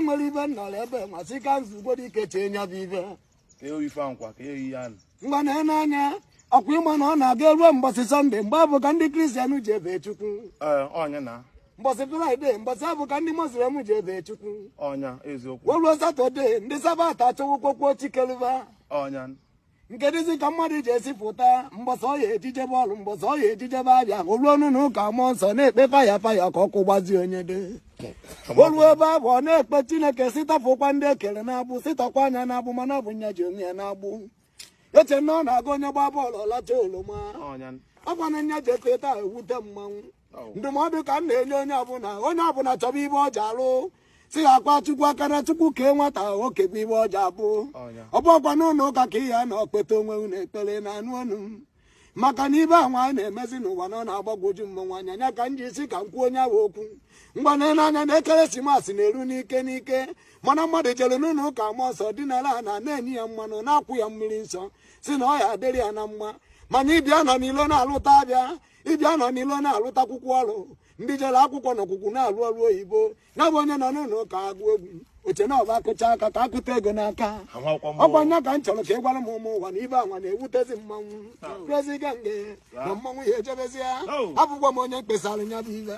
nwere ibe nọrọ ebe ma sị ka nzugbo dị ikeche nya bụ ibe ngwa na-anya ọkwa ịma na ọ na-aga ruo mbọsị Sọnde mgbe abụ ka ndị Kristian ji ebe Chukwu mbọsị Fraịde mbọsị abụ ka ndị Muslim ji ebe Chukwu ruo Satọde ndị Sabat achọwụkwokwo Chikeleva nke dịzị ka mmadụ ji esi pụta mbọsị ọya ejije bọọlụ mbọsị ọya ejijebe abịa oluo ọnụ ụka mmụọ nsọ na-ekpe paya paya ka ọkụ gbazie onye dị oluo ebe abụ ọ na-ekpe Chineke sitafụkwa ndị ekere na-agbụ sitakwa anya na-agbụ mana ọ bụ nya ji onwe ya na-agbụ eche na ọ na-aga onye gba bọọlụ ọlacha oroma ọkwa na nya ji eketa ewute mmanwụ ndụmọdụ ka m na-enye onye ọbụla chọba ibe ọ ji alụ si ha akpa Chukwu aka na Chukwu kee nwata nwoke bụ ibe ọja abụ ọ bụ ọkwa n'ụlọ ụka ka ihe na okpete onwe unu ekpere na anụ ọnụ maka na ibe anwa anyị na-emezi n'ụwa na ọ na-agbagwoju mmọnwụ anya nya ka m ji isi ka m kwuo onye ahụ okwu mgba n'anya na ekeresimesi na-eru n'ike mana mmadụ jere n'ụlọ ụka mmụọ nsọ dinara na na-enye ya mmanụ na-akwụ ya mmiri nsọ si na ọ ya adịrị ya na mma mana ịbịa nọ n'ilo na-alụta abịa ịbịa nọ n'ilo na-alụta akwụkwọ ọrụ ndị jere akwụkwọ n'ọkwụkwụ na-alụ ọrụ oyibo ya bụ onye nọ n'ụlọ ụka agụ egwu oche na ọba akụcha aka ka akụta ego n'aka ọkwa nya ka m chọrọ ka ị gwara m ụmụ ụwa na ibe anwa na-ewutezi mmanwụ preziga nge na mmanwụ ya ejebezi ya abụkwa m onye mkpesara nya bụ ibe